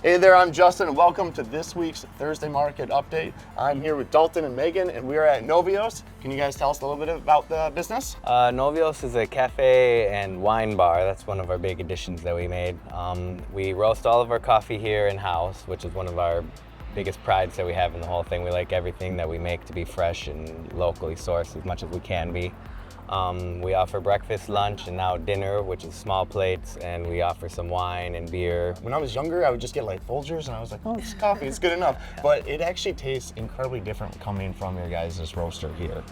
Hey there, I'm Justin, and welcome to this week's Thursday Market Update. I'm here with Dalton and Megan, and we are at Novios. Can you guys tell us a little bit about the business? Novios is a cafe and wine bar. That's one of our big additions that we made. We roast all of our coffee here in-house, which is one of our biggest prides that we have in the whole thing. We like everything that we make to be fresh and locally sourced as much as we can be. We offer breakfast, lunch, and now dinner, which is small plates, and we offer some wine and beer. When I was younger, I would just get like Folgers, and I was like, oh, it's coffee, it's good enough. But it actually tastes incredibly different coming from your guys' roaster here.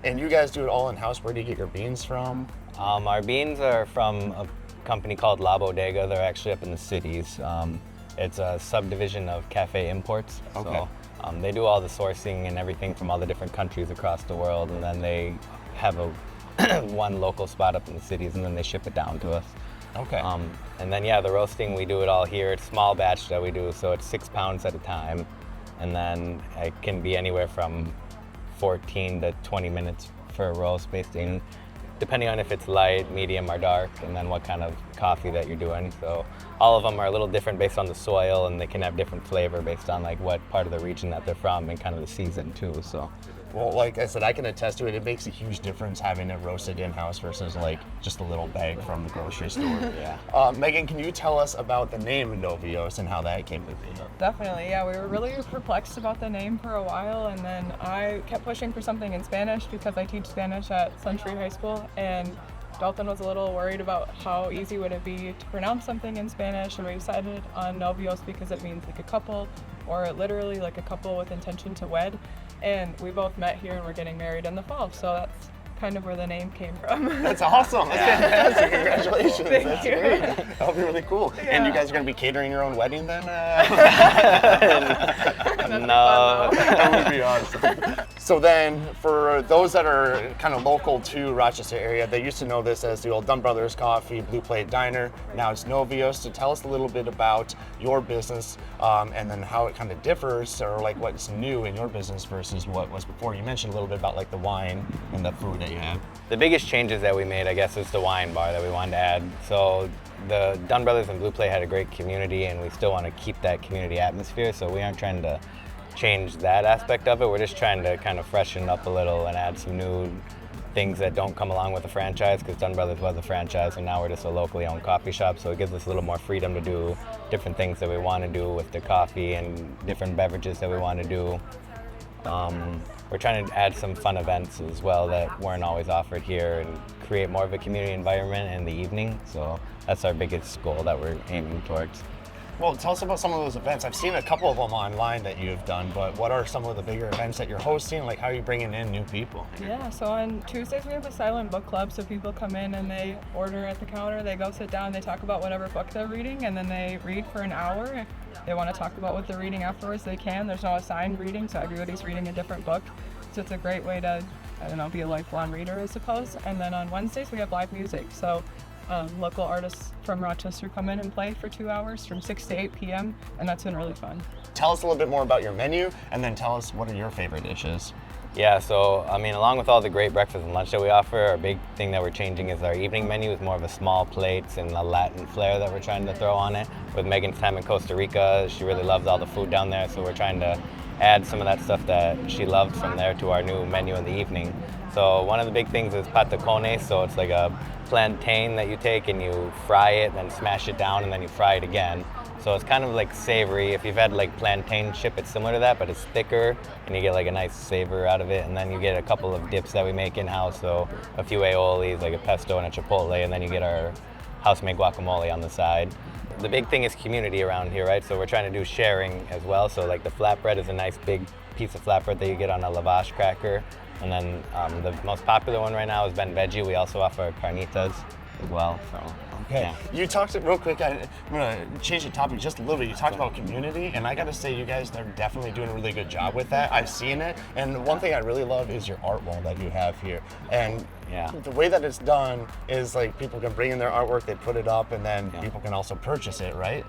And you guys do it all in-house. Where do you get your beans from? Our beans are from a company called La Bodega. They're actually up in the cities. It's a subdivision of Cafe Imports. Okay. So they do all the sourcing and everything from all the different countries across the world, and then they have a one local spot up in the cities, and then they ship it down to us. Okay. And then the roasting, we do it all here. It's small batch that we do, so it's 6 pounds at a time, and then it can be anywhere from 14 to 20 minutes for a roast, based depending on if it's light, medium, or dark, and then what kind of coffee that you're doing. So all of them are a little different based on the soil, and they can have different flavor based on like what part of the region that they're from and kind of the season too. So. Well, like I said, I can attest to it. It makes a huge difference having it roasted in-house versus like just a little bag from the grocery store. Yeah. Megan, can you tell us about the name Novios and how that came to be? Definitely, yeah. We were really perplexed about the name for a while, and then I kept pushing for something in Spanish because I teach Spanish at Century High School, and Dalton was a little worried about how easy would it be to pronounce something in Spanish, and we decided on Novios because it means like a couple, or literally like a couple with intention to wed. And we both met here and we're getting married in the fall, so that's kind of where the name came from. That's awesome. That's fantastic. Congratulations. Thank That's you. great. That'll be really cool. Yeah. And you guys are going to be catering your own wedding then? No. That would be awesome. So then, for those that are kind of local to Rochester area, they used to know this as the old Dunn Brothers Coffee Blue Plate Diner. Now it's Novios. So tell us a little bit about your business and then how it kind of differs, or like what's new in your business versus what was before. You mentioned a little bit about like the wine and the food that you have. The biggest changes that we made, I guess, is the wine bar that we wanted to add. So the Dunn Brothers and Blue Plate had a great community, and we still want to keep that community atmosphere. So we aren't trying to change that aspect of it. We're just trying to kind of freshen up a little and add some new things that don't come along with a franchise, because Dunn Brothers was a franchise, and now we're just a locally owned coffee shop. So it gives us a little more freedom to do different things that we want to do with the coffee and different beverages that we want to do. We're trying to add some fun events as well that weren't always offered here, and create more of a community environment in the evening. So that's our biggest goal that we're aiming towards. Well, tell us about some of those events. I've seen a couple of them online that you've done, but what are some of the bigger events that you're hosting? Like, how are you bringing in new people? Yeah, so on Tuesdays we have a silent book club, so people come in and they order at the counter, they go sit down, they talk about whatever book they're reading, and then they read for an hour. If they want to talk about what they're reading afterwards, they can. There's no assigned reading, so everybody's reading a different book. So it's a great way to, be a lifelong reader, I suppose. And then on Wednesdays we have live music. So local artists from Rochester come in and play for 2 hours from 6 to 8 p.m. and that's been really fun. Tell us a little bit more about your menu, and then tell us what are your favorite dishes. Yeah, so along with all the great breakfast and lunch that we offer, our big thing that we're changing is our evening menu is more of a small plates and a Latin flair that we're trying to throw on it. With Megan's time in Costa Rica, she really loves all the food down there, so we're trying to add some of that stuff that she loved from there to our new menu in the evening. So one of the big things is patacones, so it's like a plantain that you take and you fry it, then smash it down, and then you fry it again. So it's kind of like savory. If you've had like plantain chip, it's similar to that, but it's thicker, and you get like a nice savor out of it. And then you get a couple of dips that we make in-house, so a few aiolis, like a pesto and a chipotle, and then you get our house-made guacamole on the side. The big thing is community around here, right? So we're trying to do sharing as well. So like the flatbread is a nice big piece of flatbread that you get on a lavash cracker. And then the most popular one right now is Ben Veggie. We also offer carnitas as well. So, okay. Yeah. You talked real quick. I'm going to change the topic just a little bit. You talked about community, and I got to say, you guys are definitely doing a really good job with that. I've seen it, and one thing I really love is your art wall that you have here. And the way that it's done is like people can bring in their artwork, they put it up, and then people can also purchase it, right?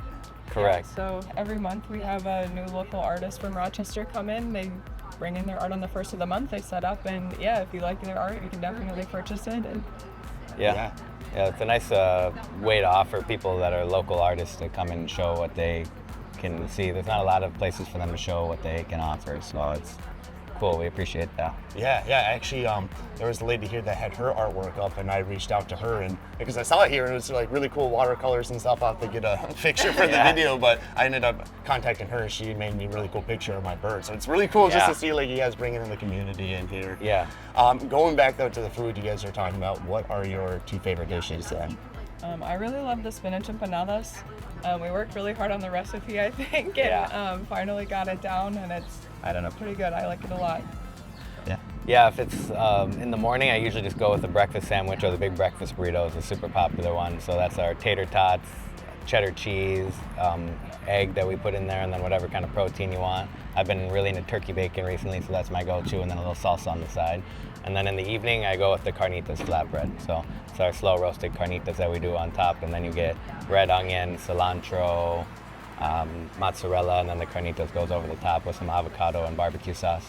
Correct. Yeah, so every month we have a new local artist from Rochester come in. They bring in their art on the first of the month. They set up, and if you like their art, you can definitely purchase it. And Yeah, it's a nice way to offer people that are local artists to come and show what they can see. There's not a lot of places for them to show what they can offer, so it's cool. We appreciate that. Yeah. Actually, there was a lady here that had her artwork up, and I reached out to her, and because I saw it here, and it was like really cool watercolors and stuff. I'll have to get a picture for the video, but I ended up contacting her. She made me a really cool picture of my bird, so it's really cool just to see like you guys bringing in the community in here. Yeah. Going back though to the food you guys are talking about, what are your 2 favorite dishes then? I really love the spinach empanadas. We worked really hard on the recipe, I think, and finally got it down, and it's, I don't know, pretty good. I like it a lot. Yeah, if it's in the morning, I usually just go with the breakfast sandwich, or the big breakfast burrito is a super popular one. So that's our tater tots, cheddar cheese, egg that we put in there, and then whatever kind of protein you want. I've been really into turkey bacon recently, so that's my go-to, and then a little salsa on the side. And then in the evening, I go with the carnitas flatbread. So it's our slow roasted carnitas that we do on top, and then you get red onion, cilantro, mozzarella, and then the carnitas goes over the top with some avocado and barbecue sauce.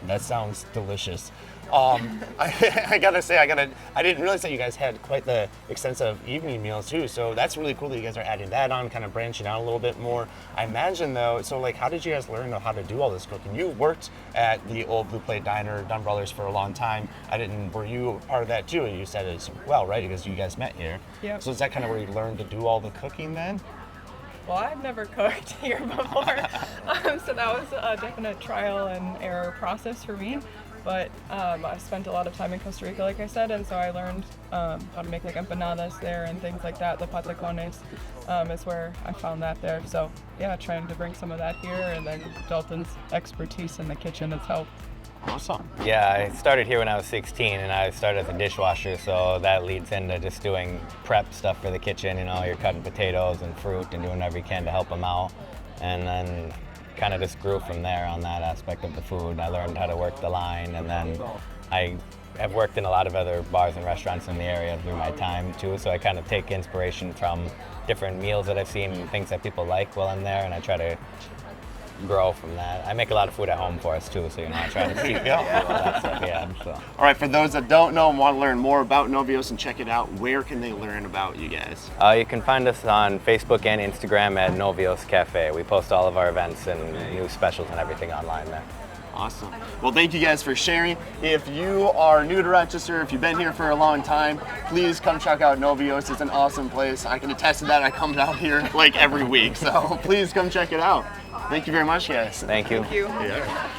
That sounds delicious. I gotta say, I didn't realize that you guys had quite the extensive evening meals too. So that's really cool that you guys are adding that on, kind of branching out a little bit more. I imagine though, so like, how did you guys learn how to do all this cooking? You worked at the old Blue Plate Diner, Dunn Brothers, for a long time. Were you part of that too? You said as well, right? Because you guys met here. Yeah. So is that kind of where you learned to do all the cooking then? Well, I've never cooked here before, so that was a definite trial and error process for me. But I spent a lot of time in Costa Rica, like I said, and so I learned how to make like empanadas there and things like that. The patacones is where I found that there. So yeah, trying to bring some of that here, and then Dalton's expertise in the kitchen has helped. Awesome. Yeah, I started here when I was 16, and I started as a dishwasher, so that leads into just doing prep stuff for the kitchen. You know, you're cutting potatoes and fruit and doing whatever you can to help them out. And then kind of just grew from there on that aspect of the food. I learned how to work the line, and then I have worked in a lot of other bars and restaurants in the area through my time too, so I kind of take inspiration from different meals that I've seen and things that people like while I'm there, and I try to grow from that. I make a lot of food at home for us too, so I try to keep all that stuff. So. All right, for those that don't know and want to learn more about Novios and check it out, where can they learn about you guys? You can find us on Facebook and Instagram at Novios Cafe. We post all of our events and new specials and everything online there. Awesome. Well, thank you guys for sharing. If you are new to Rochester, if you've been here for a long time, please come check out Novios. It's an awesome place. I can attest to that. I come down here like every week, so please come check it out. Thank you very much, guys. Thank you. Thank you. Yeah.